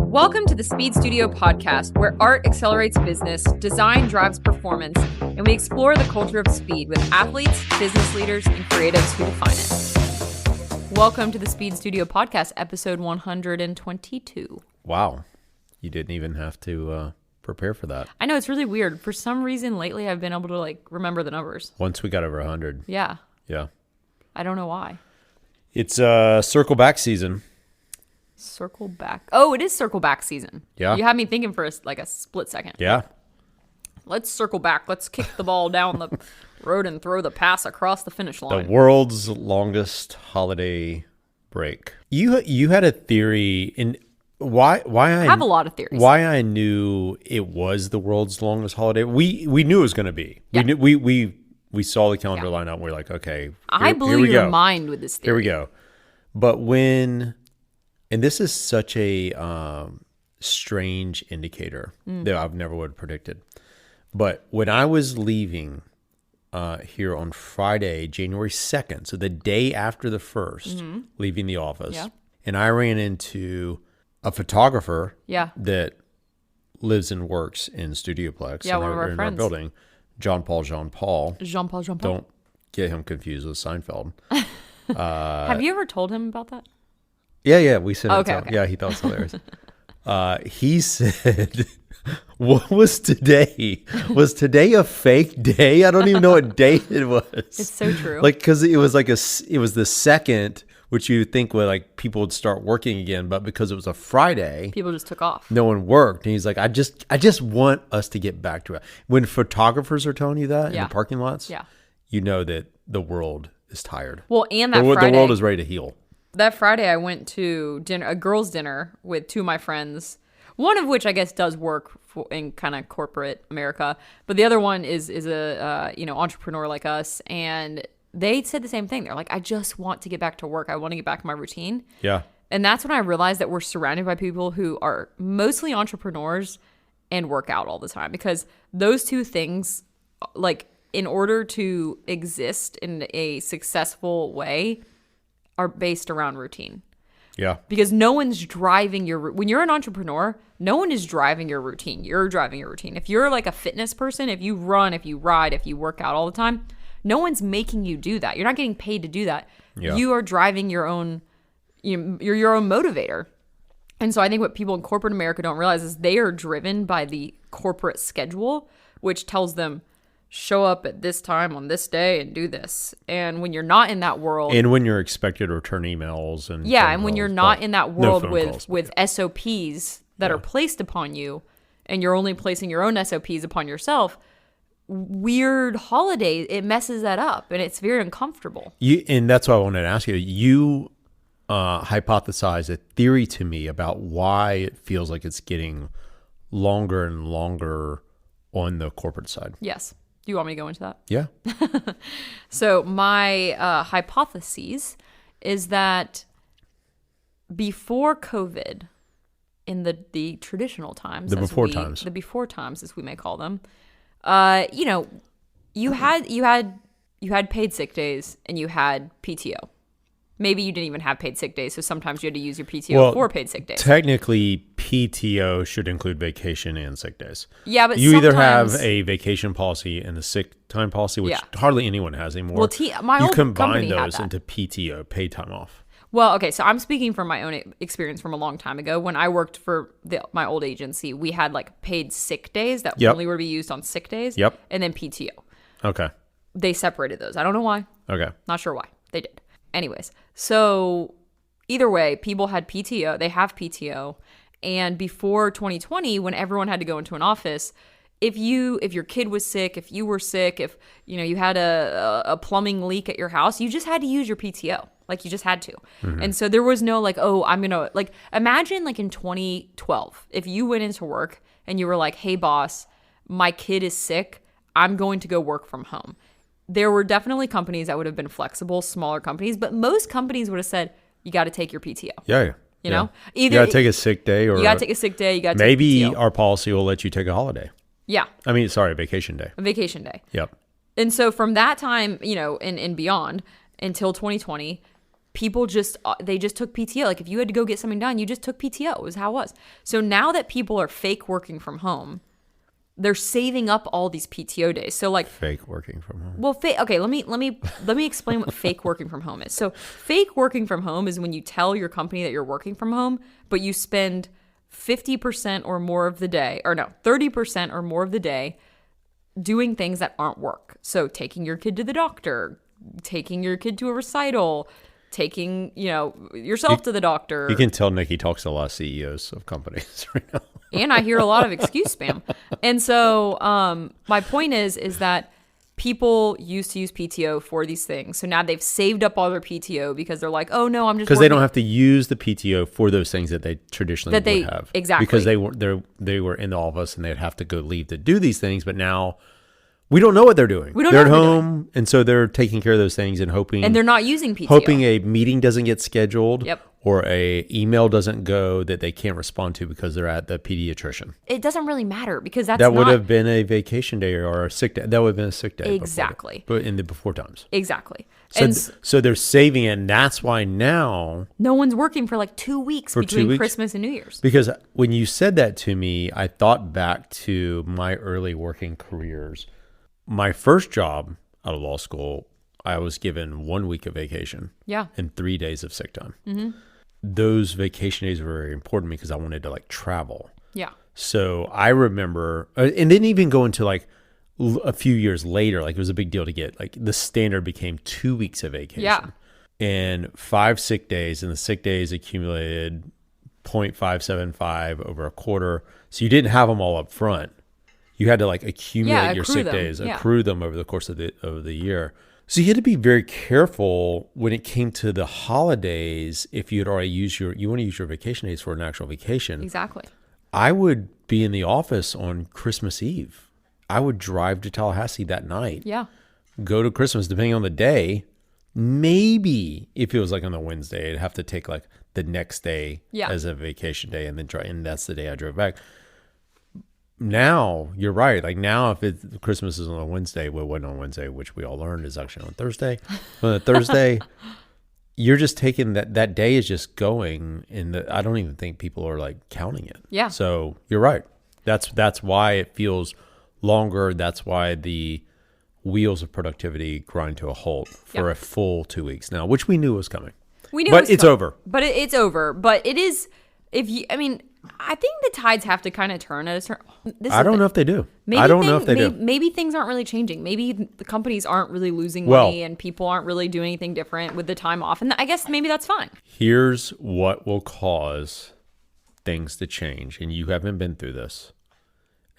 Welcome to the SpeedStudio podcast, where art accelerates business, design drives performance, and we explore the culture of speed with athletes, business leaders, and creatives who define it. Welcome to the SpeedStudio podcast, episode 122. Wow. You didn't even have to prepare for that. I know, it's really weird. For some reason, lately, I've been able to remember the numbers. Once we got over 100. Yeah. Yeah. I don't know why. It's circle back season. Circle back. Oh, it is circle back season. Yeah. You had me thinking for a split second. Yeah. Let's circle back. Let's kick the ball down the road and throw the pass across the finish line. The world's longest holiday break. You had a theory in why I have a lot of theories. Why I knew it was the world's longest holiday. We knew it was going to be. Yeah. We saw the calendar line up and we're like, okay, I blew your mind with this theory. Here we go. But and this is such a strange indicator that I've never would have predicted. But when I was leaving here on Friday, January 2nd, so the day after the 1st, leaving the office, and I ran into a photographer that lives and works in Studioplex one of our friends. Our building, Jean Paul. Jean-Paul. Don't get him confused with Seinfeld. Have you ever told him about that? Yeah, we said okay. Yeah, he thought it was hilarious. He said, what was today? Was today a fake day? I don't even know what day it was. It's so true. Because it was it was the second, which you would think would people would start working again, but because it was a Friday, people just took off. No one worked. And he's like, I just want us to get back to it. When photographers are telling you that in the parking lots, you know that the world is tired. Well, and that Friday, the world is ready to heal. That Friday, I went to a girls' dinner with two of my friends, one of which I guess does work in kind of corporate America, but the other one is a entrepreneur like us, and they said the same thing. They're like, I just want to get back to work. I want to get back to my routine. Yeah. And that's when I realized that we're surrounded by people who are mostly entrepreneurs and work out all the time, because those two things, in order to exist in a successful way, are based around routine. Yeah. Because no one's driving when you're an entrepreneur, no one is driving your routine. You're driving your routine. If you're like a fitness person, if you run, if you ride, if you work out all the time, no one's making you do that. You're not getting paid to do that. Yeah. You are driving your own, you're your own motivator. And so I think what people in corporate America don't realize is they are driven by the corporate schedule, which tells them, show up at this time on this day and do this. And when you're not in that world, and when you're expected to return emails and when you're not in that world with SOPs that are placed upon you, and you're only placing your own SOPs upon yourself, weird holidays, it messes that up, and it's very uncomfortable. And that's why I wanted to ask you. You hypothesized a theory to me about why it feels like it's getting longer and longer on the corporate side. Yes. Do you want me to go into that? Yeah. So my hypothesis is that before COVID, in the traditional times, the before times as we may call them, you had paid sick days and you had PTO. Maybe you didn't even have paid sick days, so sometimes you had to use your PTO for paid sick days. Technically, PTO should include vacation and sick days. Yeah, but you either have a vacation policy and a sick time policy, which hardly anyone has anymore. Well, my old company had that. Into PTO, paid time off. Well, okay, so I'm speaking from my own experience from a long time ago. When I worked for my old agency, we had paid sick days that only would be used on sick days. Yep. And then PTO. Okay. They separated those. I don't know why. Okay. Not sure why. They did. Anyways, so either way, people had PTO. They have PTO. And before 2020, when everyone had to go into an office, if your kid was sick, if you were sick, if you had a plumbing leak at your house, you just had to use your PTO. You just had to. Mm-hmm. And so there was no I'm going to imagine in 2012, if you went into work and you were like, hey boss, my kid is sick, I'm going to go work from home. There were definitely companies that would have been flexible, smaller companies, but most companies would have said, you got to take your PTO. Yeah. You know? Either you got to take a sick day, or you got to take a sick day, you got to maybe take PTO. Our policy will let you take a holiday. Yeah. I mean, sorry, a vacation day. A vacation day. Yep. And so from that time, and beyond until 2020, people they just took PTO. Like if you had to go get something done, you just took PTO, is how it was. So now that people are fake working from home, they're saving up all these PTO days. So like fake working from home. Well, okay, let me explain what fake working from home is. So fake working from home is when you tell your company that you're working from home, but you spend 50% or more of the day, or no, 30% or more of the day doing things that aren't work. So taking your kid to the doctor, taking your kid to a recital, taking, yourself to the doctor. You can tell Nikki talks to a lot of CEOs of companies right now. And I hear a lot of excuse spam. And so my point is that people used to use PTO for these things. So now they've saved up all their PTO because they're like, oh no, I'm just because they don't have to use the PTO for those things that they traditionally would have. Exactly. Because they were in the office and they'd have to go leave to do these things, but now we don't know what they're doing. They're at home, and so they're taking care of those things and hoping. And they're not using PTO. Hoping a meeting doesn't get scheduled. Yep. Or a email doesn't go that they can't respond to because they're at the pediatrician. It doesn't really matter because that would have been a vacation day or a sick day. That would have been a sick day. Exactly. But in the before times. Exactly. So they're saving it, and that's why now no one's working for like 2 weeks between Christmas and New Year's. Because when you said that to me, I thought back to my early working careers. My first job out of law school, I was given 1 week of vacation. Yeah. And 3 days of sick time. Mm-hmm. Those vacation days were very important because I wanted to like travel. Yeah. So I remember, and then even go into like a few years later, like it was a big deal to get, like the standard became 2 weeks of vacation. Yeah. And 5 sick days, and the sick days accumulated 0.575 over a quarter. So you didn't have them all up front. You had to like accumulate your sick days, accrue them over the course of the year. So you had to be very careful when it came to the holidays. If you had already you want to use your vacation days for an actual vacation. Exactly. I would be in the office on Christmas Eve. I would drive to Tallahassee that night. Yeah. Go to Christmas, depending on the day. Maybe if it was like on a Wednesday, I'd have to take like the next day as a vacation day and then and that's the day I drove back. Now, you're right. Like now, if Christmas is on a Wednesday, well, it wasn't on Wednesday, which we all learned is actually on Thursday. On a Thursday, you're just taking that day is just going, and I don't even think people are like counting it. Yeah. So you're right. That's why it feels longer. That's why the wheels of productivity grind to a halt for a full 2 weeks now, which we knew was coming. We knew, but it's over. But it's over. But it is. I think the tides have to kind of turn at a certain. I don't know if they do. I don't know if they do. Maybe things aren't really changing. Maybe the companies aren't really losing money, and people aren't really doing anything different with the time off. And I guess maybe that's fine. Here's what will cause things to change, and you haven't been through this: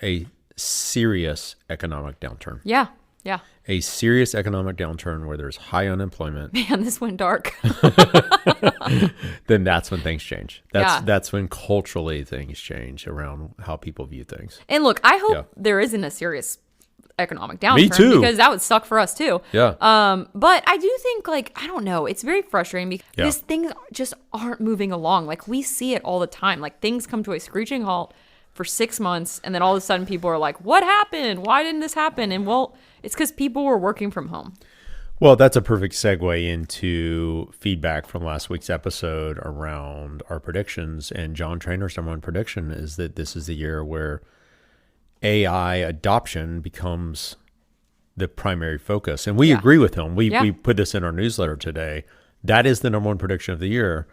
a serious economic downturn. Yeah. Yeah. A serious economic downturn where there's high unemployment. Man, this went dark. Then that's when things change. That's when culturally things change around how people view things. And look, I hope there isn't a serious economic downturn. Me too. Because that would suck for us too. Yeah. But I do think, like, I don't know, it's very frustrating because things just aren't moving along. Like, we see it all the time. Like, things come to a screeching halt for 6 months, and then all of a sudden people are like, what happened? Why didn't this happen? And well, it's because people were working from home. Well, that's a perfect segue into feedback from last week's episode around our predictions. And John Trainor's number one prediction is that this is the year where AI adoption becomes the primary focus. And we agree with him. We put this in our newsletter today. That is the number one prediction of the year,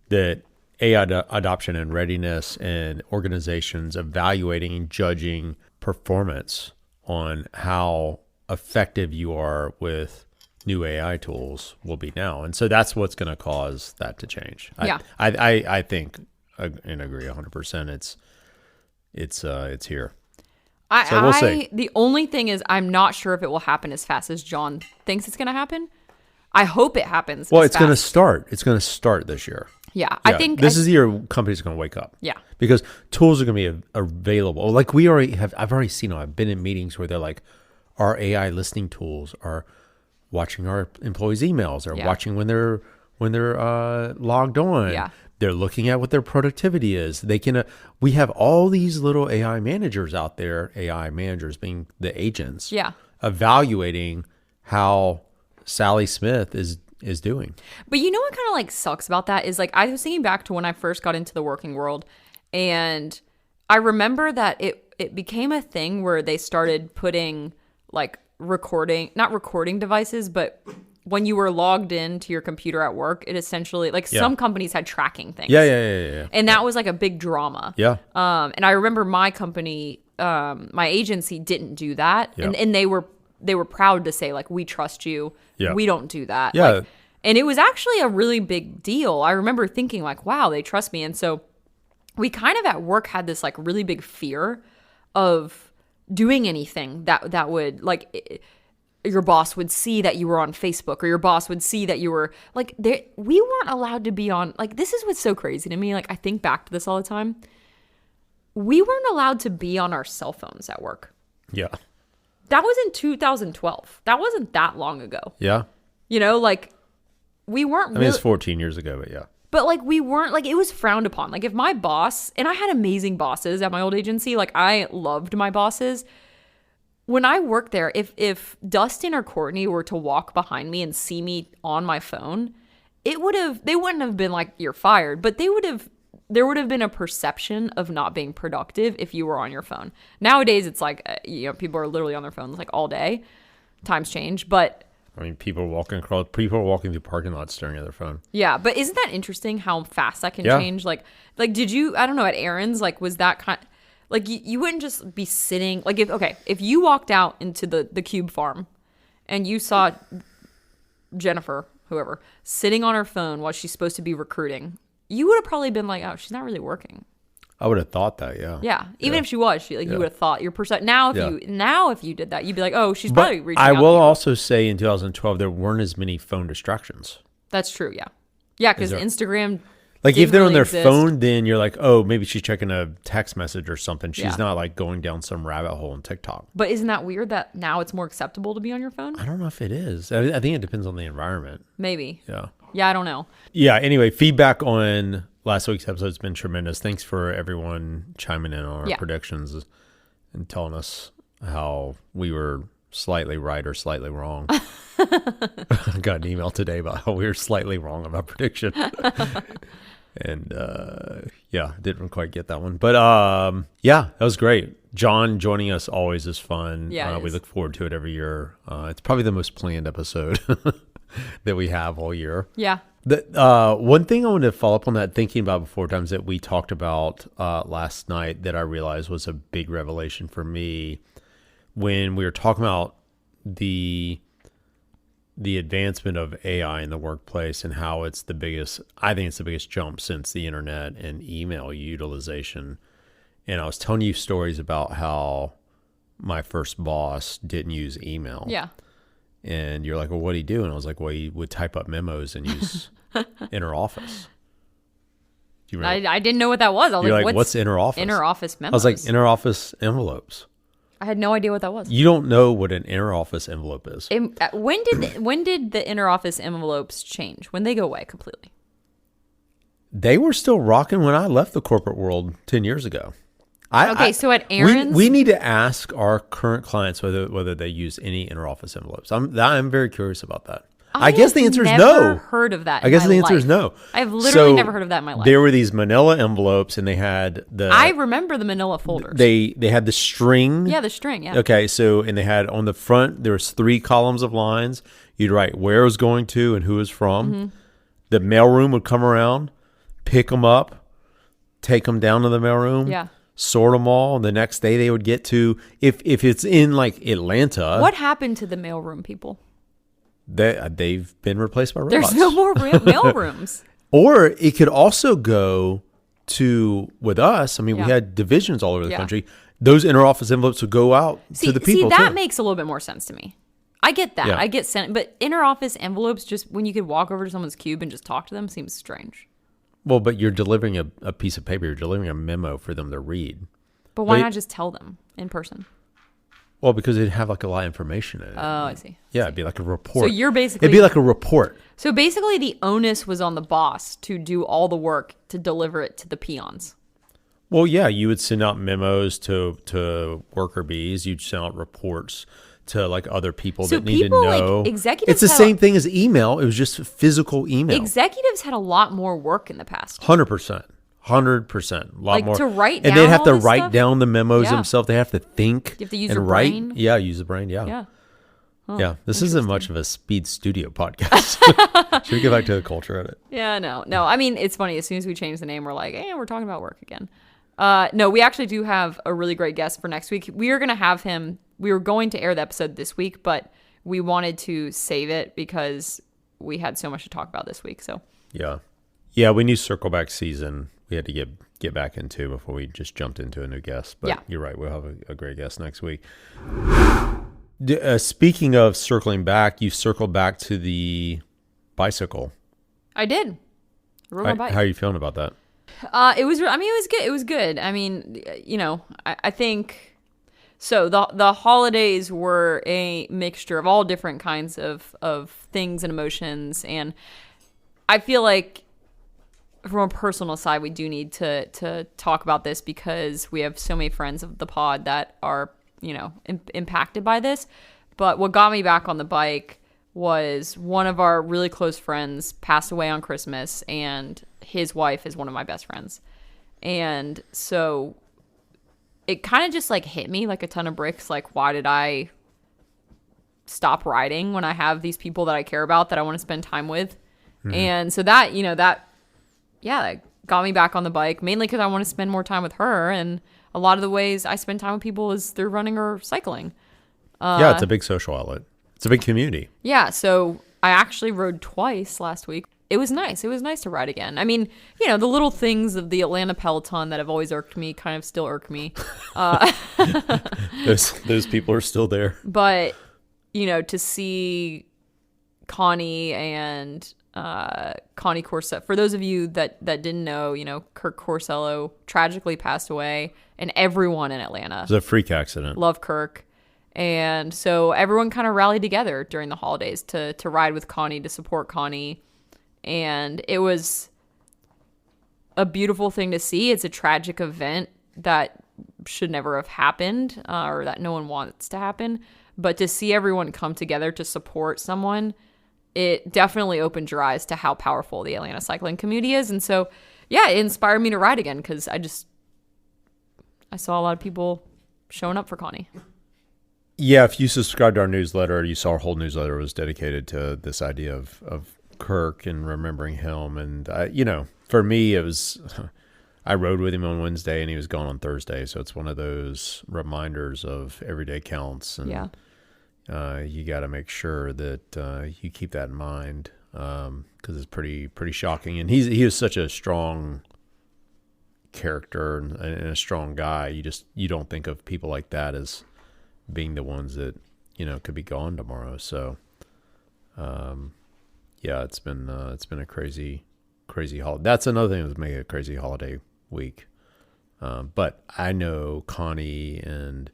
that AI adoption and readiness and organizations evaluating and judging performance on how effective you are with new AI tools will be now. And so that's what's going to cause that to change. I think and agree 100%. It's here. So we'll see. The only thing is I'm not sure if it will happen as fast as John thinks it's going to happen. I hope it happens. Well, it's going to start. It's going to start this year. Yeah, I think this is the year companies are going to wake up. Yeah, because tools are going to be available. Like I've already seen them. I've been in meetings where they're like, our AI listening tools are watching our employees' emails. They're watching when they're logged on. Yeah, they're looking at what their productivity is. They can. We have all these little AI managers out there. AI managers being the agents. Yeah, evaluating how Sally Smith is doing. But you know what kind of like sucks about that is like I was thinking back to when I first got into the working world, and I remember that it became a thing where they started putting like not recording devices, but when you were logged into your computer at work, it essentially like some companies had tracking things. Yeah. And that was like a big drama. Yeah. And I remember my company, my agency didn't do that. Yeah. And they were proud to say like, we trust you. Yeah. We don't do that. Yeah. Like, and it was actually a really big deal. I remember thinking like, wow, they trust me. And so we kind of at work had this like really big fear of doing anything that would like your boss would see that you were on Facebook, or your boss would see that you were like there. We weren't allowed to be on, like, this is what's so crazy to me. Like, I think back to this all the time. We weren't allowed to be on our cell phones at work. Yeah. That was in 2012. That wasn't that long ago. Yeah. You know, like we weren't I mean, it's 14 years ago, but yeah. But like we weren't, like, it was frowned upon. Like if my boss, and I had amazing bosses at my old agency, like I loved my bosses. When I worked there, if Dustin or Courtney were to walk behind me and see me on my phone, they wouldn't have been like, you're fired, but there would have been a perception of not being productive if you were on your phone. Nowadays, it's like, people are literally on their phones like all day. Times change, but I mean, people are walking through parking lots staring at their phone. yeah, but isn't that interesting how fast that can change? Like did you, I don't know, at Aaron's, like was that kind, like you wouldn't just be sitting, like if you walked out into the Cube farm and you saw Jennifer, whoever, sitting on her phone while she's supposed to be recruiting, you would have probably been like, oh, she's not really working. I would have thought that, yeah. Yeah, even if she was, you would have thought your percent. Now if you did that, you'd be like, oh, she's probably reaching out. I will also say in 2012 there weren't as many phone distractions. That's true, yeah. Yeah, because Instagram, like if they're on their exist. phone, then you're like, oh, maybe she's checking a text message or something. She's not like going down some rabbit hole on TikTok. But isn't that weird that now it's more acceptable to be on your phone? I don't know if it is. I think it depends on the environment. Maybe. Yeah. Yeah, I don't know. Yeah. Anyway, feedback on last week's episode has been tremendous. Thanks for everyone chiming in on our predictions and telling us how we were slightly right or slightly wrong. I got an email today about how we were slightly wrong on our prediction. And didn't quite get that one. But that was great. John joining us always is fun. Yeah, we look forward to it every year. It's probably the most planned episode that we have all year. Yeah. One thing I wanted to follow up on that, thinking about before times that we talked about last night that I realized was a big revelation for me when we were talking about the advancement of AI in the workplace and how I think it's the biggest jump since the internet and email utilization. And I was telling you stories about how my first boss didn't use email. Yeah. And you're like, well, what did he do? And I was like, well, he would type up memos and use interoffice. Do you remember? I didn't know what that was. I was you're like, what's interoffice? Interoffice memos. I was like, interoffice envelopes. I had no idea what that was. You don't know what an interoffice envelope is. When did the interoffice envelopes change? When they go away completely? They were still rocking when I left the corporate world 10 years ago. So at Aaron's, we need to ask our current clients whether they use any interoffice envelopes. I'm very curious about that. I guess the answer is no. I've never heard of that. I guess the answer is no. I've literally never heard of that in my life. There were these manila envelopes, and they had I remember the manila folders. They had the string. Yeah, the string. Yeah. Okay, and they had on the front there was 3 columns of lines. You'd write where it was going to and who it was from. Mm-hmm. The mailroom would come around, pick them up, take them down to the mailroom. Yeah. Sort them all. And the next day they would get to, if it's in like Atlanta. What happened to the mailroom people? They've been replaced by robots. There's no more mailrooms. Or it could also go to, with us, I mean, we had divisions all over the country. Those interoffice envelopes would go out to the people. See, that too. makes a little bit more sense to me. I get that. Yeah. I get sent, but interoffice envelopes, just when you could walk over to someone's cube and just talk to them, seems strange. Well, but you're delivering a piece of paper. You're delivering a memo for them to read. But why not just tell them in person? Well, because it'd have like a lot of information in it. Oh, I see. Yeah, it'd be like a report. So it'd be like a report. So basically the onus was on the boss to do all the work to deliver it to the peons. Well, yeah, you would send out memos to worker bees. You'd send out reports to like other people So that need to people, like, know. executives It's the have- same thing as email. It was just physical email. Executives had a lot more work in the past. 100%. 100%. A lot Like, more. to write and they'd down have all to this write stuff? down the memos Yeah. themselves. They have to think. You have to use and your write. brain. Yeah, use the brain. Yeah. Yeah. Yeah. This isn't much of a SpeedStudio podcast. Should we get back to the culture of it? Yeah, no. I mean, it's funny. As soon as we change the name, we're like, hey, we're talking about work again. No, we actually do have a really great guest for next week. We are going to have him. We were going to air the episode this week, but we wanted to save it because we had so much to talk about this week. So Yeah. Yeah, we knew Circle Back season we had to get back into before we just jumped into a new guest. But Yeah. You're right. We'll have a great guest next week. Speaking of circling back, you circled back to the bicycle. I did. I rode my bike. How are you feeling about that? It was good. It was good. I mean, I think so. The holidays were a mixture of all different kinds of things and emotions, and I feel like from a personal side, we do need to talk about this because we have so many friends of the pod that are impacted by this. But what got me back on the bike was one of our really close friends passed away on Christmas, and his wife is one of my best friends. And so it kind of just like hit me like a ton of bricks. Like, why did I stop riding when I have these people that I care about that I want to spend time with? Mm-hmm. And so that got me back on the bike, mainly because I want to spend more time with her. And a lot of the ways I spend time with people is through running or cycling. Yeah, it's a big social outlet. It's a big community. Yeah, so I actually rode twice last week. It was nice. It was nice to ride again. I mean, the little things of the Atlanta peloton that have always irked me kind of still irk me. Those people are still there. But, to see Connie and Connie Corsello, for those of you that didn't know, Kirk Corsello tragically passed away, and everyone in Atlanta. It was a freak accident. Love Kirk. And so everyone kind of rallied together during the holidays to ride with Connie, to support Connie. And it was a beautiful thing to see. It's a tragic event that should never have happened, or that no one wants to happen. But to see everyone come together to support someone, it definitely opened your eyes to how powerful the Atlanta cycling community is. And so, yeah, it inspired me to ride again because I saw a lot of people showing up for Connie. Yeah, if you subscribed to our newsletter, you saw our whole newsletter was dedicated to this idea of Kirk and remembering him. And, for me, it was, I rode with him on Wednesday and he was gone on Thursday. So it's one of those reminders of every day counts. And you got to make sure that you keep that in mind because it's pretty shocking. And he was such a strong character and a strong guy. You don't think of people like that as being the ones that could be gone tomorrow. So it's been a crazy holiday. That's another thing that's making it a crazy holiday week. But I know Connie and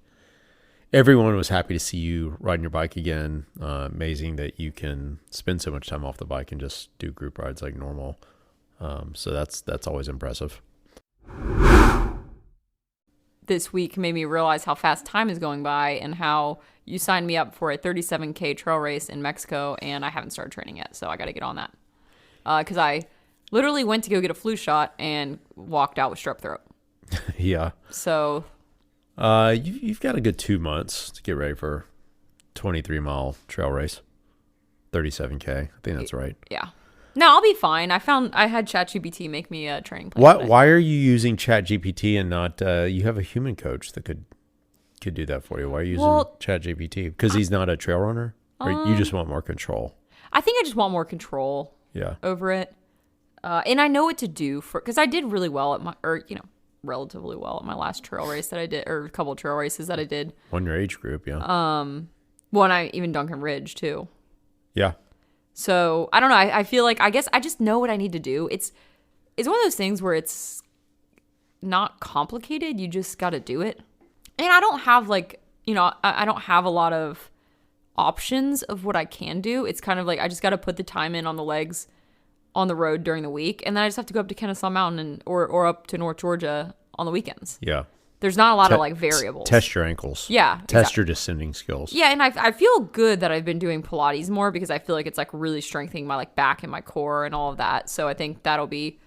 everyone was happy to see you riding your bike again. Amazing that you can spend so much time off the bike and just do group rides like normal. So that's always impressive. This week made me realize how fast time is going by and how you signed me up for a 37K trail race in Mexico, and I haven't started training yet, so I got to get on that. Because I literally went to go get a flu shot and walked out with strep throat. Yeah. So you've got a good 2 months to get ready for 23-mile trail race, 37K. I think that's right. Yeah. No, I'll be fine. I had ChatGPT make me a training plan. Why are you using ChatGPT and not you have a human coach that could do that for you? Why are you using ChatGPT? Because he's not a trail runner, or you just want more control? I think I just want more control. Over it, and I know what to do because I did really well at relatively well at my last trail race that I did, or a couple of trail races that I did. On your age group, yeah. One I even Duncan Ridge too. Yeah. So I don't know. I feel like I guess I just know what I need to do. It's one of those things where it's not complicated. You just got to do it. And I don't have I don't have a lot of options of what I can do. It's kind of like I just got to put the time in on the legs on the road during the week, and then I just have to go up to Kennesaw Mountain or up to North Georgia on the weekends. Yeah. There's not a lot of like variables. Test your ankles. Yeah. Test your descending skills. Yeah, and I feel good that I've been doing Pilates more because I feel like it's like really strengthening my like back and my core and all of that. So I think that'll be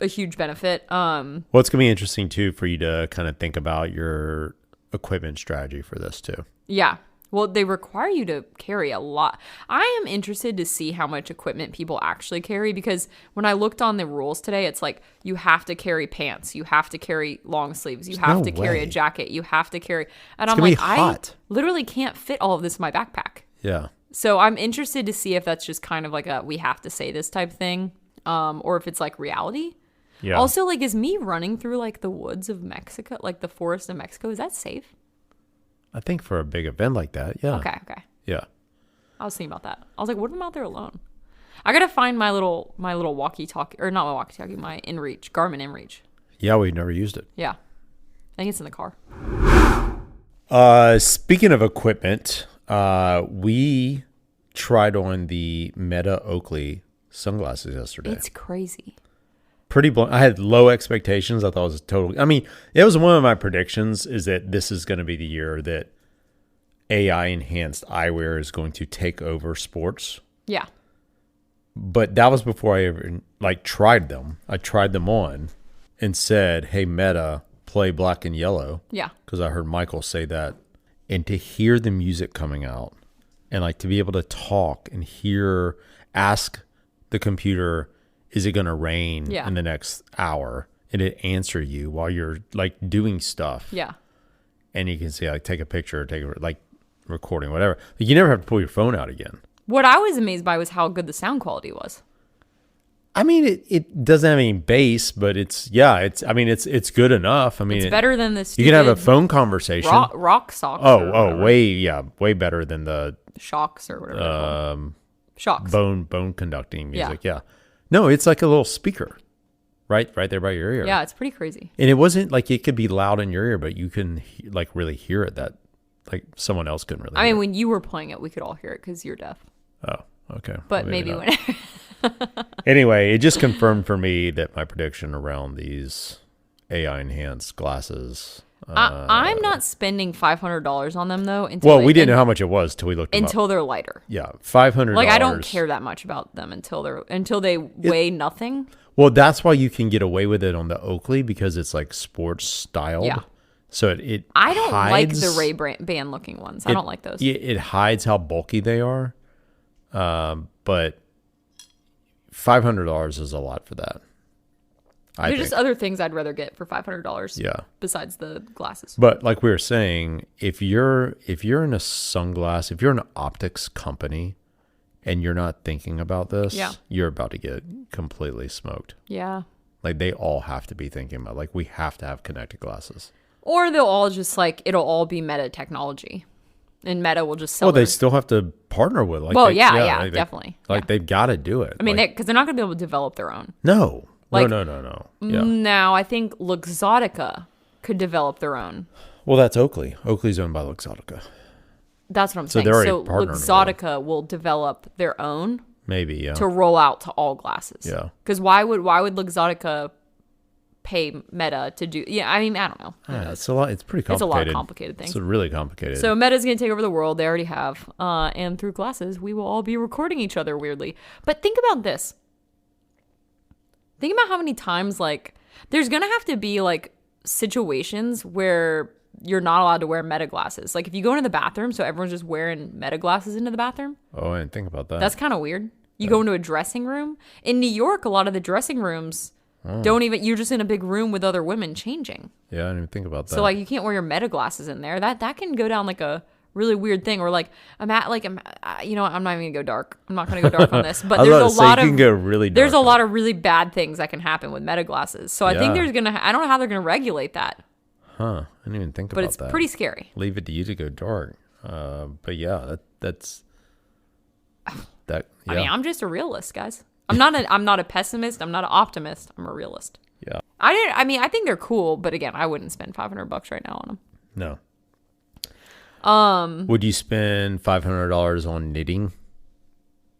a huge benefit. Well, it's gonna be interesting too for you to kind of think about your equipment strategy for this too. Yeah. Well, they require you to carry a lot. I am interested to see how much equipment people actually carry because when I looked on the rules today, it's like you have to carry pants, you have to carry long sleeves, you have to carry a jacket, you have to carry. And I'm like, I literally can't fit all of this in my backpack. Yeah. So I'm interested to see if that's just kind of like a we have to say this type thing, or if it's like reality. Yeah. Also, like, is me running through like the woods of Mexico, like the forest of Mexico, is that safe? I think for a big event like that, yeah. Okay. Yeah. I was thinking about that. I was like, what if I'm out there alone? I gotta find my little walkie-talkie, or not my walkie-talkie, my InReach, Garmin InReach. Yeah, we've never used it. Yeah. I think it's in the car. Speaking of equipment, we tried on the Meta Oakley sunglasses yesterday. It's crazy. Pretty blown. I had low expectations. I thought it was totally. I mean, it was one of my predictions is that this is going to be the year that AI enhanced eyewear is going to take over sports. Yeah. But that was before I ever like tried them. I tried them on and said, "Hey, Meta, play Black and Yellow." Yeah. Because I heard Michael say that, and to hear the music coming out, and like to be able to talk and ask the computer, is it going to rain in the next hour? And it answer you while you're like doing stuff. Yeah. And you can say like, take a picture, like recording, whatever. Like, you never have to pull your phone out again. What I was amazed by was how good the sound quality was. I mean, it doesn't have any bass, but it's good enough. I mean, it's better than this. You can have a phone conversation. Rock socks. Way better than the shocks or whatever. Shocks. Bone conducting music. Yeah. No, it's like a little speaker, right there by your ear. Yeah, it's pretty crazy. And it wasn't like it could be loud in your ear, but you can like really hear it. That like someone else couldn't really. I mean, when you were playing it, we could all hear it because you're deaf. Oh, okay. But maybe when. Anyway, it just confirmed for me that my prediction around these AI enhanced glasses. I'm not spending $500 on them though. We didn't know how much it was till we looked them until they're lighter. Yeah, $500. Like I don't care that much about them until they weigh nothing. Well, that's why you can get away with it on the Oakley because it's like sports styled. Yeah. So I don't like the Ray-Ban looking ones. I don't like those. It hides how bulky they are, but $500 is a lot for that. There's just other things I'd rather get for $500. Yeah. Besides the glasses. But like we were saying, if you're in a sunglass, if you're an optics company and you're not thinking about this, you're about to get completely smoked. Yeah. Like they all have to be thinking about like we have to have connected glasses. Or they'll all just like it'll all be Meta technology. And Meta will just sell. Well, they still have to partner with. Like definitely. They've got to do it. I mean, because they're not going to be able to develop their own. No. Like, no. Yeah. Now, I think Luxottica could develop their own. Well, that's Oakley. Oakley's owned by Luxottica. That's what I'm saying. So Luxottica will develop their own. Maybe, yeah. To roll out to all glasses. Yeah. Because why would Luxottica pay Meta to do? Yeah, I mean, I don't know. It's a lot. It's pretty complicated. It's a lot of complicated things. It's really complicated. So Meta's going to take over the world. They already have. And through glasses, we will all be recording each other weirdly. But think about this. Think about how many times, like, there's going to have to be, like, situations where you're not allowed to wear Meta glasses. Like, if you go into the bathroom, so everyone's just wearing Meta glasses into the bathroom. Oh, I didn't think about that. That's kind of weird. You go into a dressing room. In New York, a lot of the dressing rooms don't even, you're just in a big room with other women changing. Yeah, I didn't even think about that. So, like, you can't wear your Meta glasses in there. That can go down, like, a really weird thing. Or like I'm not even gonna go dark. I'm not gonna go dark on this. But there's a lot of there's a lot of really bad things that can happen with Meta glasses. So I think I don't know how they're gonna regulate that. Huh? I didn't even think about that. But it's pretty scary. Leave it to you to go dark. But yeah, that's that. Yeah. I mean, I'm just a realist, guys. I'm not a pessimist. I'm not an optimist. I'm a realist. Yeah. I think they're cool, but again, I wouldn't spend $500 right now on them. No. Would you spend $500 on knitting?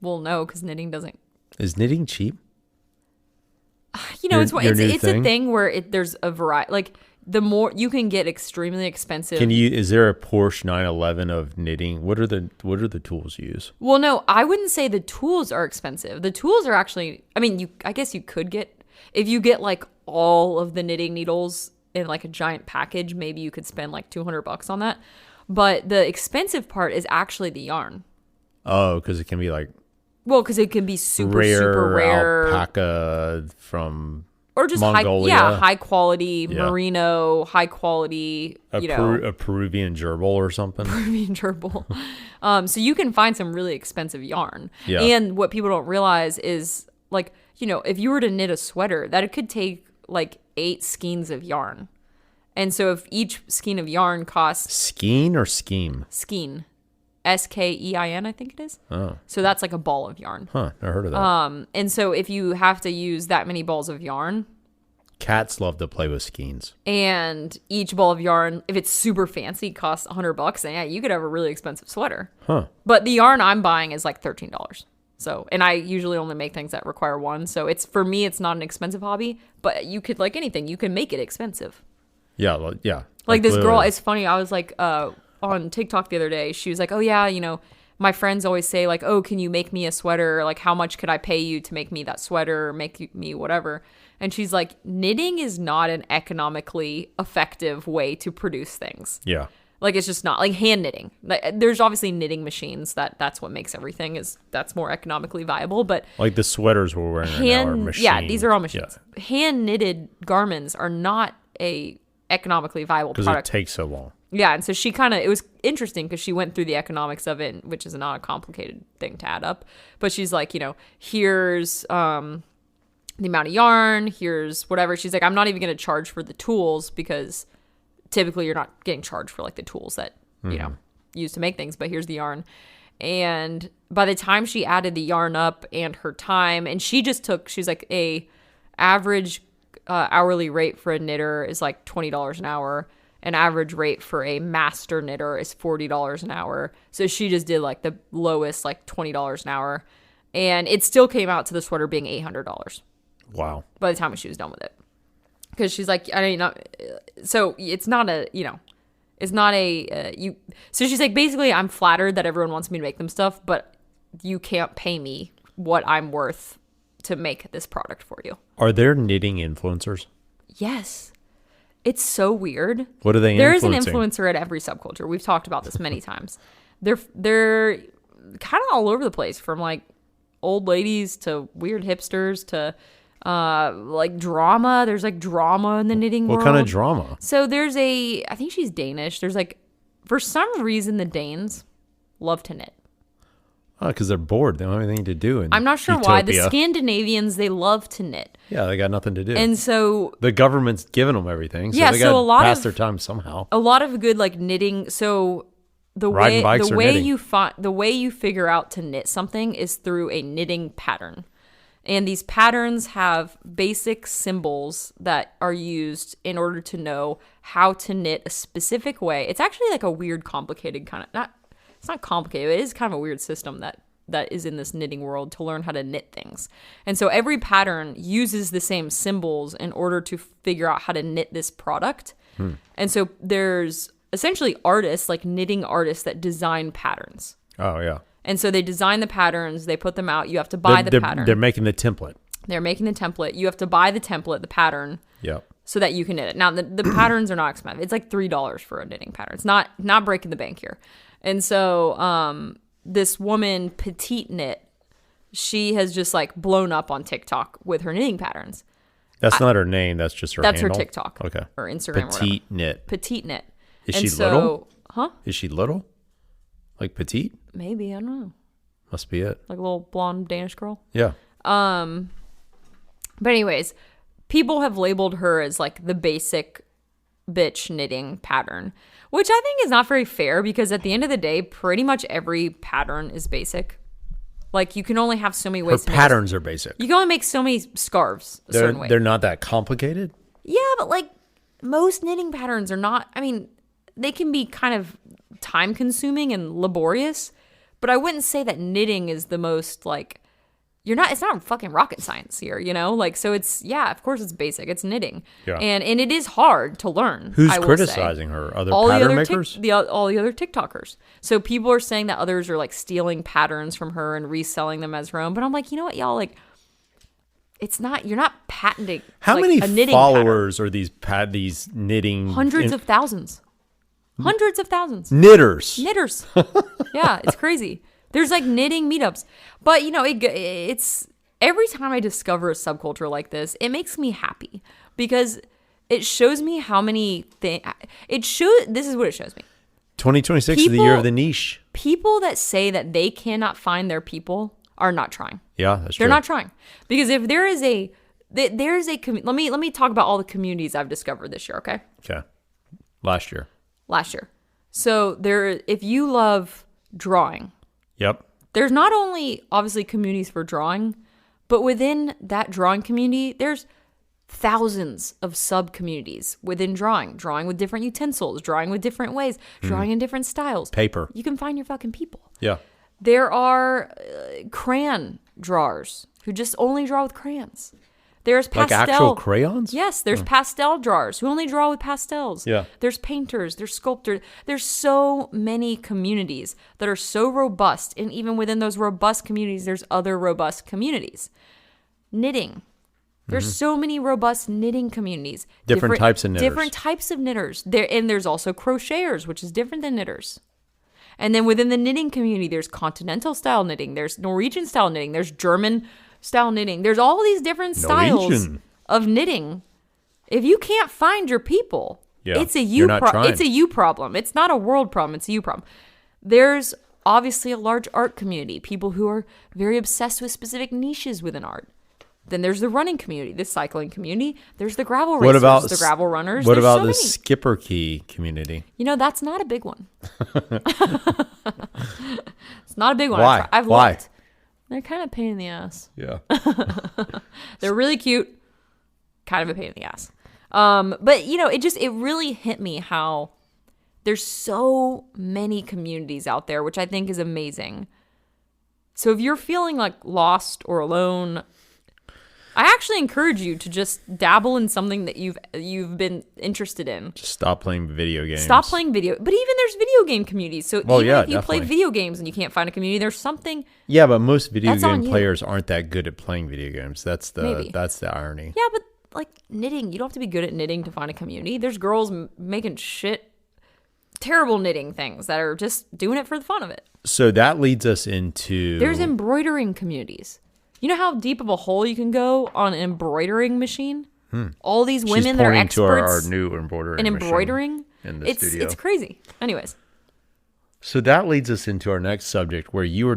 Well, no, because knitting doesn't. Is knitting cheap? It's a thing where there's a variety. Like the more you can get extremely expensive. Is there a Porsche 911 of knitting? What are the tools you use? Well, no, I wouldn't say the tools are expensive. The tools are actually, I mean, I guess you could get, if you get like all of the knitting needles in like a giant package, maybe you could spend like $200 on that. But the expensive part is actually the yarn. Oh, because it can be like, well, because it can be super rare alpaca from or just Mongolia. high quality merino, high quality, a Peruvian gerbil or something. Peruvian gerbil. So you can find some really expensive yarn. Yeah. And what people don't realize is like, if you were to knit a sweater, that it could take like 8 skeins of yarn. And so if each skein of yarn costs... Skein or scheme? Skein. SKEIN, I think it is. Oh. So that's like a ball of yarn. Huh, I heard of that. And so if you have to use that many balls of yarn... Cats love to play with skeins. And each ball of yarn, if it's super fancy, costs $100, then yeah, you could have a really expensive sweater. Huh. But the yarn I'm buying is like $13. So, and I usually only make things that require one. So for me, it's not an expensive hobby, but you could, like anything, you can make it expensive. Yeah, well, yeah. Like this girl, it's funny. I was like, on TikTok the other day, she was like, oh yeah, my friends always say like, oh, can you make me a sweater? Like, how much could I pay you to make me that sweater or make me whatever? And she's like, knitting is not an economically effective way to produce things. Yeah. Like, it's just not like hand knitting. There's obviously knitting machines that's what makes everything that's more economically viable. But like the sweaters we're wearing right now are machines. Yeah, these are all machines. Yeah. Hand knitted garments are not a economically viable product. Because it takes so long. Yeah, and so she it was interesting because she went through the economics of it, which is not a complicated thing to add up. But she's like, here's the amount of yarn, here's whatever. She's like, I'm not even going to charge for the tools because typically you're not getting charged for like the tools that, use to make things, but here's the yarn. And by the time she added the yarn up and her time, and she's like a average hourly rate for a knitter is like $20 an hour. An average rate for a master knitter is $40 an hour. So she just did like the lowest, like $20 an hour. And it still came out to the sweater being $800. Wow. By the time she was done with it. Because she's like, so it's not so she's like, basically, I'm flattered that everyone wants me to make them stuff, but you can't pay me what I'm worth to make this product for you. Are there knitting influencers? Yes. It's so weird. What are they There is influencing? an influencer at every subculture. We've talked about this many times. They're kind of all over the place, from like old ladies to weird hipsters to like drama. There's like drama in the knitting world. What kind of drama? So there's I think she's Danish. There's like, for some reason, the Danes love to knit. Oh, because they're bored. They don't have anything to do. I'm not sure why. The Scandinavians, they love to knit. Yeah, they got nothing to do. And so the government's giving them everything. So yeah, they so got to pass their time somehow. A lot of good like knitting. So the way you figure out to knit something is through a knitting pattern. And these patterns have basic symbols that are used in order to know how to knit a specific way. It's actually like a weird, complicated kind of, it's not complicated. It is kind of a weird system that is in this knitting world to learn how to knit things. And so every pattern uses the same symbols in order to figure out how to knit this product. And so there's essentially artists, like knitting artists, that design patterns. Oh, yeah. And so they design the patterns, they put them out, you have to buy the pattern. They're making the template. They're making the template. You have to buy the template, the pattern. Yep. So that you can knit it. Now, the patterns are not expensive. It's like $3 for a knitting pattern. It's not breaking the bank here. And so this woman, Petite Knit, she has just like blown up on TikTok with her knitting patterns. That's not her name. That's just her handle? That's her TikTok. Okay. Or Instagram. Petite Knit. Petite Knit. Is she little? Huh? Is she little? Like petite? Maybe. I don't know. Must be it. Like a little blonde Danish girl. Yeah. But anyways, people have labeled her as like the basic bitch knitting pattern, which I think is not very fair, because at the end of the day, pretty much every pattern is basic. Like, you can only have so many ways Her patterns are basic. You can only make so many scarves a certain way. They're not that complicated? Yeah, but like most knitting patterns are not, I mean, they can be kind of time consuming and laborious, but I wouldn't say that knitting is the most like it's not fucking rocket science here, you know? Like, so it's, yeah, of course it's basic. It's knitting. Yeah. And it is hard to learn. Who's I will criticizing say. her? Other all pattern the other makers? all the other TikTokers. So people are saying that others are like stealing patterns from her and reselling them as her own. But I'm like, you know what, y'all, like, it's not, you're not patenting. How like, many a knitting followers are these knitting? Hundreds of thousands. Hundreds of thousands. Knitters. Yeah, it's crazy. There's like knitting meetups. But, you know, it's every time I discover a subculture like this, it makes me happy because it shows me how many things. This is what it shows me. 2026 is the year of the niche. People that say that they cannot find their people are not trying. Yeah, that's true. They're not trying. Because if there's a let me talk about all the communities I've discovered this year, okay? Okay. Last year. So if you love drawing. Yep. There's not only obviously communities for drawing, but within that drawing community, there's thousands of sub-communities within drawing with different utensils, drawing with different ways, drawing in different styles. Paper. You can find your fucking people. Yeah. There are crayon drawers who just only draw with crayons. There's pastel. Like actual crayons? Yes, there's pastel drawers who only draw with pastels. Yeah. There's painters, there's sculptors. There's so many communities that are so robust. And even within those robust communities, there's other robust communities. Knitting. There's so many robust knitting communities. Different types of knitters. Different types of knitters. And there's also crocheters, which is different than knitters. And then within the knitting community, there's continental style knitting. There's Norwegian style knitting. There's German style knitting. There's all these different styles of knitting. If you can't find your people, it's a you problem. It's not a world problem. It's a you problem. There's obviously a large art community, people who are very obsessed with specific niches within art. Then there's the running community, the cycling community. There's the gravel racers, the gravel runners. What about the skipper key community? You know, that's not a big one. It's not a big one. Why? I've looked. They're kind of a pain in the ass. Yeah. They're really cute. Kind of a pain in the ass. But, you know, it really hit me how there's so many communities out there, which I think is amazing. So if you're feeling like lost or alone, I actually encourage you to just dabble in something that you've been interested in. Just stop playing video games. But even there's video game communities. So if you definitely play video games and you can't find a community, there's something. Yeah, but most video game players aren't that good at playing video games. That's the irony. Yeah, but like knitting, you don't have to be good at knitting to find a community. There's girls making terrible knitting things that are just doing it for the fun of it. So that leads us into... There's embroidering communities. You know how deep of a hole you can go on an embroidering machine? All these women that are experts to our new embroidering in embroidering. In the studio. It's crazy. Anyways. So that leads us into our next subject where you're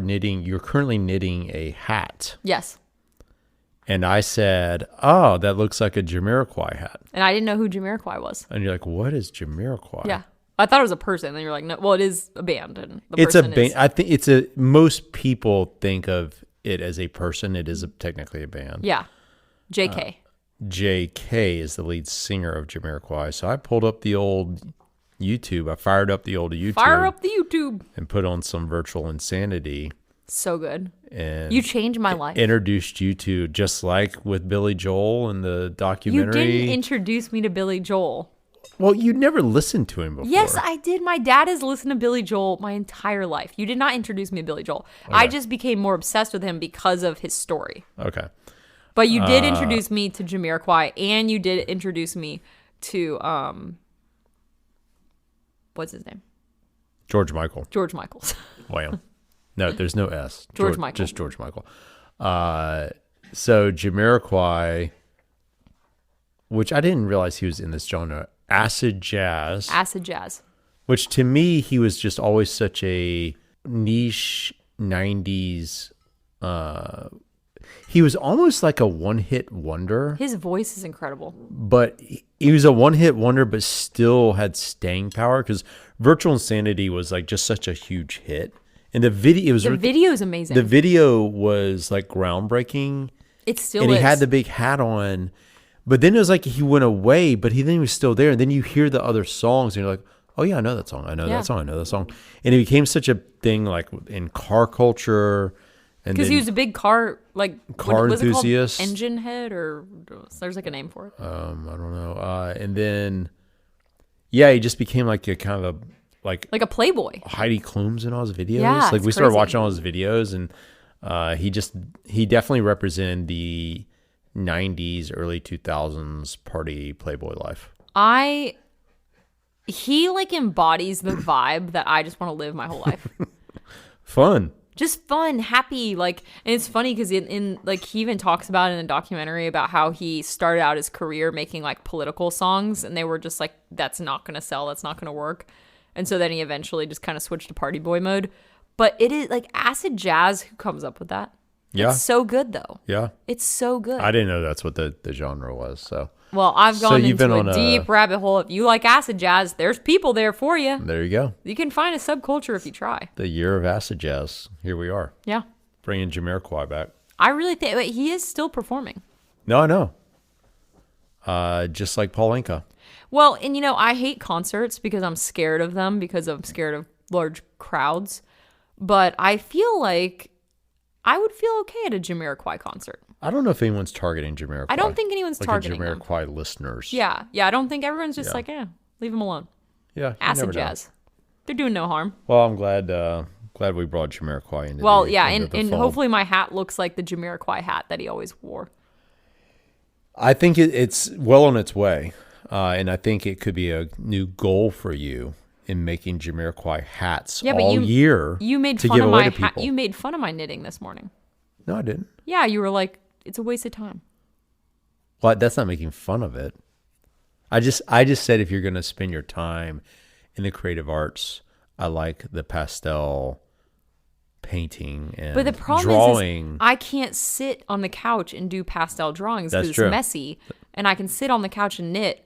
currently knitting a hat. Yes. And I said, oh, that looks like a Jamiroquai hat. And I didn't know who Jamiroquai was. And you're like, what is Jamiroquai? Yeah. I thought it was a person. And you're like, no, well, it is a band. And it's a band. I think most people think of it as a person. It is technically a band. Yeah. JK. JK is the lead singer of Jamiroquai. So I pulled up the old YouTube. I fired up the old YouTube. Fire up the YouTube. And put on some virtual insanity. So good. And you changed my life. Introduced you to, just like with Billy Joel in the documentary. You didn't introduce me to Billy Joel. Well, you never listened to him before. Yes, I did. My dad has listened to Billy Joel my entire life. You did not introduce me to Billy Joel. Okay. I just became more obsessed with him because of his story. Okay. But you did introduce me to Jamiroquai, and you did introduce me to, what's his name? George Michael. George Michaels. Wow. No, there's no S. George Michael. Just George Michael. So Jamiroquai, which I didn't realize he was in this genre, acid jazz. Acid jazz. Which to me, he was just always such a niche 90s. He was almost like a one-hit wonder. His voice is incredible. But he was a one-hit wonder, but still had staying power because Virtual Insanity was like just such a huge hit. And the video is amazing. The video was like groundbreaking. It still is. And he had the big hat on. But then it was like he went away, but then he was still there. And then you hear the other songs and you're like, oh yeah, I know that song. I know that song. I know that song. And it became such a thing like in car culture Because he was a big car, like car was enthusiast. It called engine head, or there's like a name for it. I don't know. And then, yeah, he just became like a kind of like a playboy. Heidi Klum's in all his videos. Yeah, like we started crazy. watching all his videos, and he definitely represented the 90s, early 2000s party playboy life. He like embodies the vibe that I just want to live my whole life. Fun. Just fun, happy, like, and it's funny because in like he even talks about it in a documentary about how he started out his career making like political songs, and they were just like, that's not gonna sell, that's not gonna work, and so then he eventually just kind of switched to party boy mode. But it is like acid jazz. Who comes up with that? Yeah, it's so good though. Yeah, it's so good. I didn't know that's what the genre was. So well, I've gone into a deep rabbit hole. If you like acid jazz, there's people there for you. There you go. You can find a subculture if you try. The year of acid jazz. Here we are. Yeah. Bringing Jamiroquai back. I really think he is still performing. No, I know. Just like Paul Anka. Well, and I hate concerts because I'm scared of them, because I'm scared of large crowds. But I feel like I would feel okay at a Jamiroquai concert. I don't know if anyone's targeting Jamiroquai. I don't think anyone's targeting Jamiroquai listeners. Yeah. I don't think everyone's just leave them alone. Yeah. Acid jazz. They're doing no harm. Well, I'm glad we brought Jamiroquai into Well, yeah, and hopefully my hat looks like the Jamiroquai hat that he always wore. I think it's well on its way, and I think it could be a new goal for you in making Jamiroquai hats all year. You made to fun give of away my to people. You made fun of my knitting this morning. No, I didn't. Yeah, you were like, it's a waste of time. Well, that's not making fun of it. I just said if you're going to spend your time in the creative arts, I like the pastel painting and but the problem drawing. Is I can't sit on the couch and do pastel drawings because it's messy, and I can sit on the couch and knit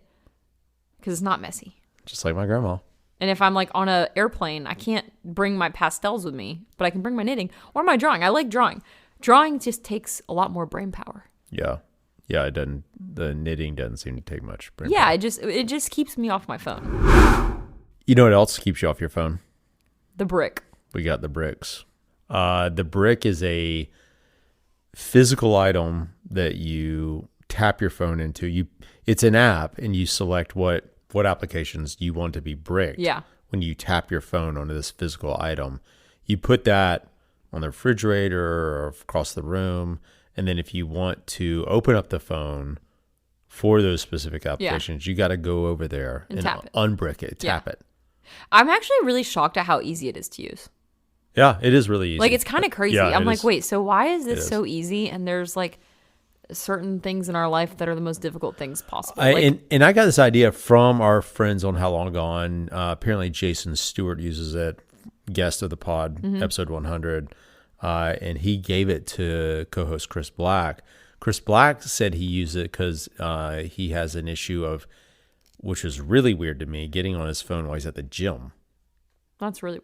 because it's not messy. Just like my grandma. And if I'm like on an airplane, I can't bring my pastels with me, but I can bring my knitting or my drawing. I like drawing. Drawing just takes a lot more brain power. Yeah. Yeah, it doesn't. The knitting doesn't seem to take much brain power. Yeah, it just keeps me off my phone. You know what else keeps you off your phone? The brick. We got the bricks. The brick is a physical item that you tap your phone into. It's an app, and you select what applications you want to be bricked. Yeah. When you tap your phone onto this physical item, you put that on the refrigerator or across the room, and then if you want to open up the phone for those specific applications, you got to go over there and unbrick it, tap it. I'm actually really shocked at how easy it is to use. Yeah, it is really easy. Like, it's kind of crazy. I'm like, wait, so why is this so easy? And there's like certain things in our life that are the most difficult things possible. And I got this idea from our friends on How Long Gone. Apparently Jason Stewart uses it, guest of the pod, episode 100. And he gave it to co-host Chris Black. Chris Black said he used it because he has an issue of, which is really weird to me, getting on his phone while he's at the gym. That's really...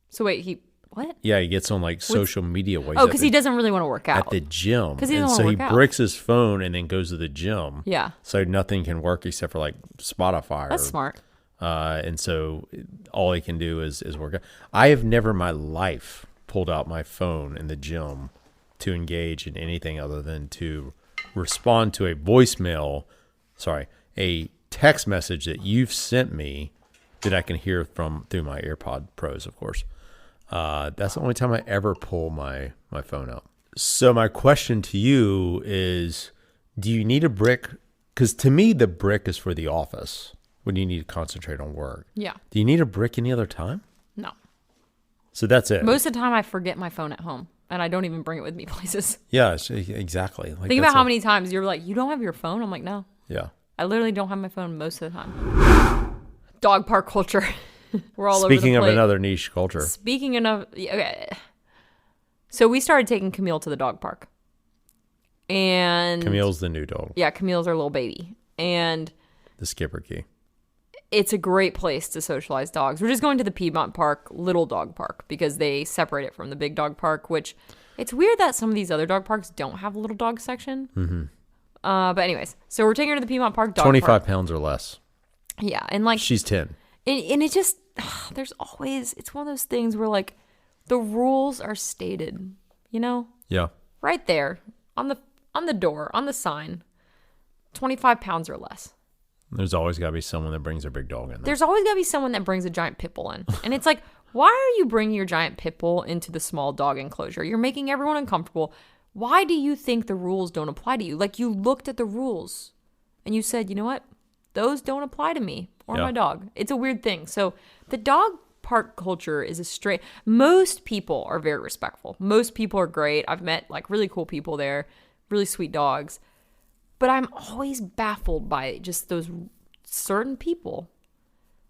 So wait, what? Yeah, he gets on like social media. Because he doesn't really want to work out. At the gym. Because he doesn't want to work out. So he bricks his phone and then goes to the gym. Yeah. So nothing can work except for like Spotify. That's smart. And so all he can do is work out. I have never in my life pulled out my phone in the gym to engage in anything other than to respond to a text message that you've sent me that I can hear through my AirPod Pros, of course. That's the only time I ever pull my phone out. So my question to you is, do you need a brick? Because to me, the brick is for the office when you need to concentrate on work. Yeah. Do you need a brick any other time? No. So that's it. Most of the time I forget my phone at home and I don't even bring it with me places. Yeah, exactly. Think about how many times you're like, you don't have your phone? I'm like, no. Yeah. I literally don't have my phone most of the time. Dog park culture. We're all over the place. Speaking of another niche culture. Speaking of, okay. So we started taking Camille to the dog park. And Camille's the new dog. Yeah, Camille's our little baby. And the skipper key. It's a great place to socialize dogs. We're just going to the Piedmont Park little dog park because they separate it from the big dog park, which it's weird that some of these other dog parks don't have a little dog section. Mm-hmm. But anyways, so we're taking her to the Piedmont Park dog 25 park. pounds or less. Yeah. And like, she's 10. And it just, there's always, it's one of those things where like the rules are stated, you know? Yeah. Right there on the door, on the sign. 25 pounds or less. There's always got to be someone that brings their big dog in there. There's always got to be someone that brings a giant pit bull in. And it's like, why are you bringing your giant pit bull into the small dog enclosure? You're making everyone uncomfortable. Why do you think the rules don't apply to you? Like, you looked at the rules and you said, you know what? Those don't apply to me or my dog. It's a weird thing. So the dog park culture is a straight. Most people are very respectful. Most people are great. I've met like really cool people there, really sweet dogs. But I'm always baffled by just those certain people.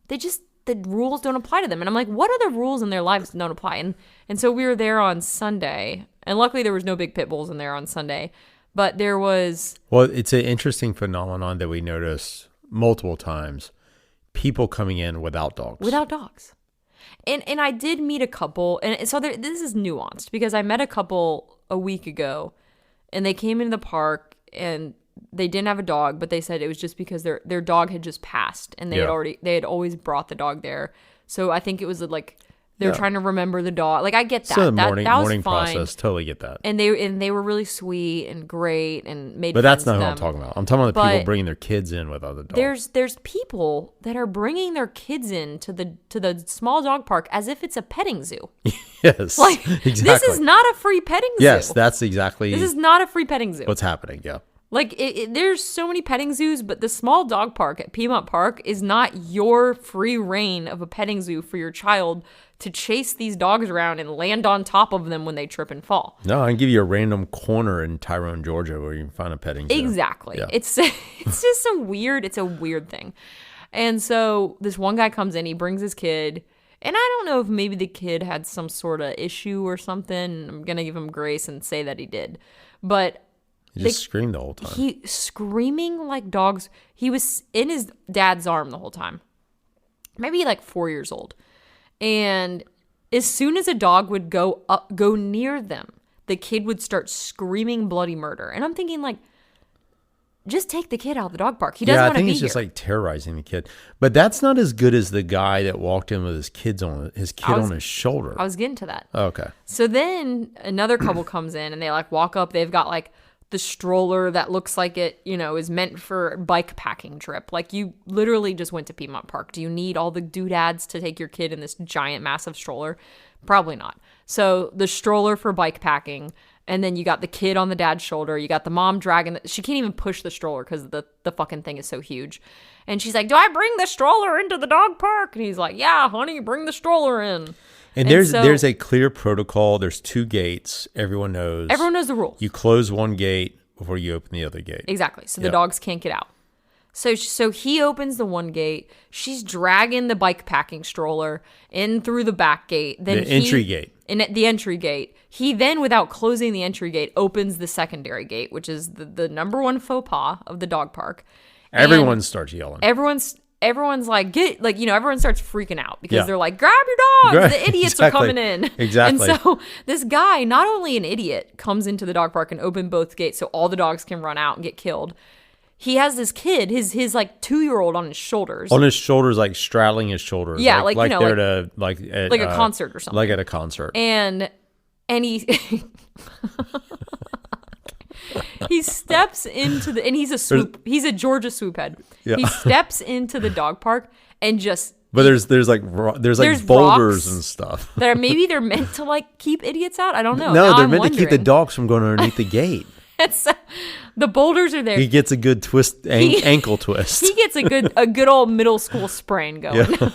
The rules don't apply to them. And I'm like, what other rules in their lives don't apply? And so we were there on Sunday. And luckily there was no big pit bulls in there on Sunday. But there was... Well, it's an interesting phenomenon that we notice multiple times. People coming in without dogs. Without dogs. And I did meet a couple. And so this is nuanced. Because I met a couple a week ago. And they came into the park and... They didn't have a dog, but they said it was just because their dog had just passed, and they had always brought the dog there. So I think it was like they're trying to remember the dog. Like, I get that. So that morning was fine. Process, totally get that. And they were really sweet and great and made. But that's not what I'm talking about. I'm talking about the people bringing their kids in with other dogs. There's people that are bringing their kids in to the small dog park as if it's a petting zoo. Yes, like exactly. This is not a free petting zoo. Yes, that's exactly. This is not a free petting zoo. What's happening? Yeah. Like, there's so many petting zoos, but the small dog park at Piedmont Park is not your free reign of a petting zoo for your child to chase these dogs around and land on top of them when they trip and fall. No, I can give you a random corner in Tyrone, Georgia, where you can find a petting zoo. Exactly. Yeah. It's just a weird thing. And so this one guy comes in, he brings his kid, and I don't know if maybe the kid had some sort of issue or something. I'm going to give him grace and say that he did. But... He just screamed the whole time. He screaming like dogs. He was in his dad's arm the whole time. Maybe like 4 years old. And as soon as a dog would go near them, the kid would start screaming bloody murder. And I'm thinking, like, just take the kid out of the dog park. He doesn't want to be here. I think it's just like terrorizing the kid. But that's not as good as the guy that walked in with his kid on his shoulder. I was getting to that. Okay. So then another couple comes in and they like walk up. They've got like the stroller that looks like it, is meant for a bike packing trip. Like, you literally just went to Piedmont Park. Do you need all the doodads to take your kid in this giant, massive stroller? Probably not. So the stroller for bike packing, and then you got the kid on the dad's shoulder. You got the mom dragging. She can't even push the stroller because the fucking thing is so huge. And she's like, do I bring the stroller into the dog park? And he's like, yeah, honey, bring the stroller in. And there's a clear protocol. There's 2 gates. Everyone knows. Everyone knows the rules. You close one gate before you open the other gate. Exactly. So the dogs can't get out. So he opens the one gate. She's dragging the bike packing stroller in through the back gate. Then the entry gate. And at the entry gate. He then, without closing the entry gate, opens the secondary gate, which is the number one faux pas of the dog park. Everyone starts yelling. Everyone's like, everyone starts freaking out because they're like, grab your dogs. The idiots are coming in. Exactly. And so this guy, not only an idiot, comes into the dog park and open both gates so all the dogs can run out and get killed. He has this kid, his like 2-year-old on his shoulders. On his shoulders, like straddling his shoulders. Yeah, like they're at a concert or something. Like at a concert. And he he steps into and he's a Georgia swoop head. Yeah. He steps into the dog park and just But there's boulders rocks and stuff. That maybe they're meant to like keep idiots out. I don't know. No, they're meant to keep the dogs from going underneath the gate. The boulders are there. He gets a good twist, ankle twist. He gets a good old middle school sprain going. Yeah.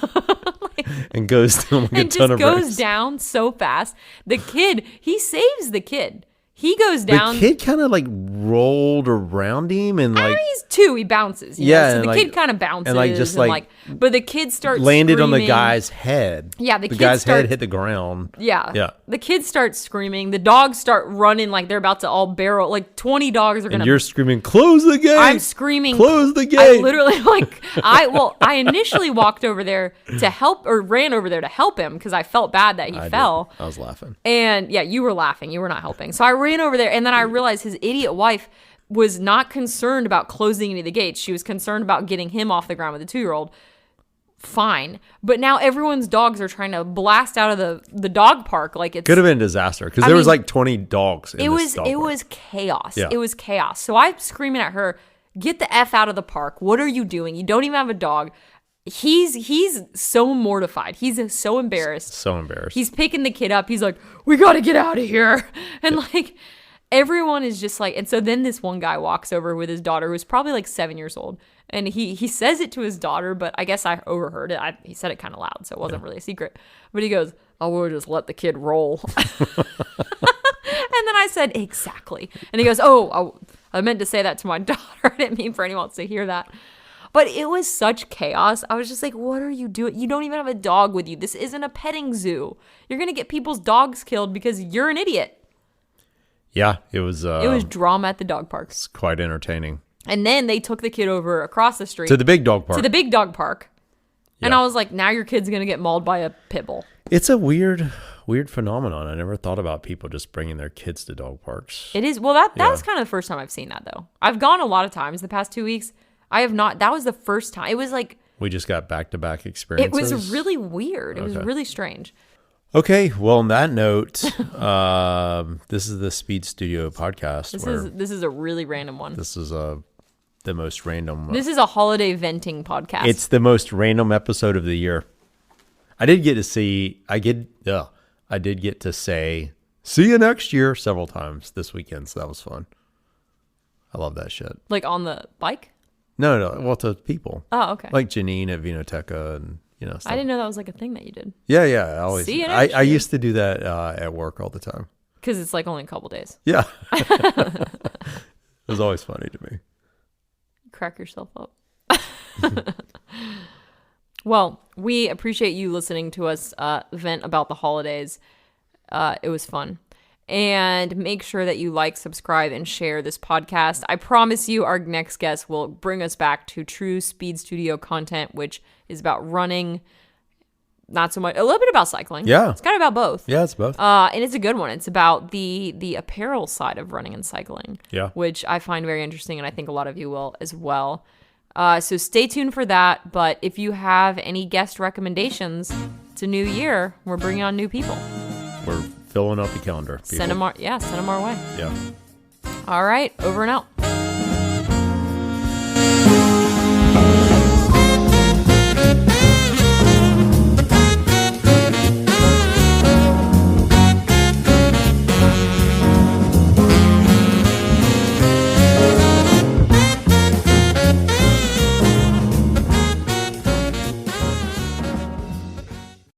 And goes down like a ton of goes down so fast. The kid, he saves the kid. He goes down. The kid kind of like rolled around him and like. He's 2. He bounces. Yeah. So the kid kind of bounces. And like just like. But the kid starts landed screaming. On the guy's head. Yeah. The guy's head hit the ground. Yeah. Yeah. The kids start screaming. The dogs start running like they're about to all barrel. Like 20 dogs are going to. And you're screaming, close the gate. I'm screaming. Close the gate. I literally I initially walked over there to help or ran over there to help him because I felt bad that he fell. I was laughing. And yeah, you were laughing. You were not helping. So I ran over there and then I realized his idiot wife was not concerned about closing any of the gates. She was concerned about getting him off the ground with the 2-year-old. fine. But now everyone's dogs are trying to blast out of the dog park. Like it's could have been a disaster because there was like 20 dogs in this dog park. It was chaos. Yeah. It was chaos. So I'm screaming at her, get the F out of the park. What are you doing? You don't even have a dog. He's so mortified. He's so embarrassed. So embarrassed. He's picking the kid up. He's like, we got to get out of here. And like everyone is just like, and so then this one guy walks over with his daughter who's probably like 7 years old. And he says it to his daughter, but I guess I overheard it. He said it kind of loud, so it wasn't really a secret. But he goes, I would just let the kid roll. And then I said, exactly. And he goes, I meant to say that to my daughter. I didn't mean for anyone else to hear that. But it was such chaos. I was just like, what are you doing? You don't even have a dog with you. This isn't a petting zoo. You're going to get people's dogs killed because you're an idiot. Yeah, it was drama at the dog park. It's quite entertaining. And then they took the kid over across the street. To the big dog park. And Yeah. I was like, now your kid's going to get mauled by a pit bull. It's a weird phenomenon. I never thought about people just bringing their kids to dog parks. It is. Well, that was kind of the first time I've seen that, though. I've gone a lot of times the past 2 weeks. I have not. That was the first time. It was like... We just got back-to-back experiences. It was really weird. It was really strange. Okay. Well, on that note, this is the SpeedStudio podcast. This is a really random one. This is the most random. This is a holiday venting podcast. It's the most random episode of the year. I did get to say, see you next year several times this weekend. So that was fun. I love that shit. Like on the bike? No. Well, to people. Oh, okay. Like Janine at Vinoteca and, stuff. I didn't know that was like a thing that you did. Yeah. I always. See you next I used to do that at work all the time. Because it's like only a couple days. Yeah. It was always funny to me. Crack yourself up. Well, we appreciate you listening to us vent about the holidays. It was fun. And make sure that you like, subscribe, and share this podcast. I promise you our next guest will bring us back to true SpeedStudio content, which is about running, not so much, a little bit about cycling. Yeah. It's kind of about both. Yeah, it's both. And it's a good one. It's about the apparel side of running and cycling. Yeah. Which I find very interesting, and I think a lot of you will as well. So stay tuned for that. But if you have any guest recommendations, it's a new year. We're bringing on new people. We're filling up the calendar. People. Send them our way. Yeah. All right. Over and out.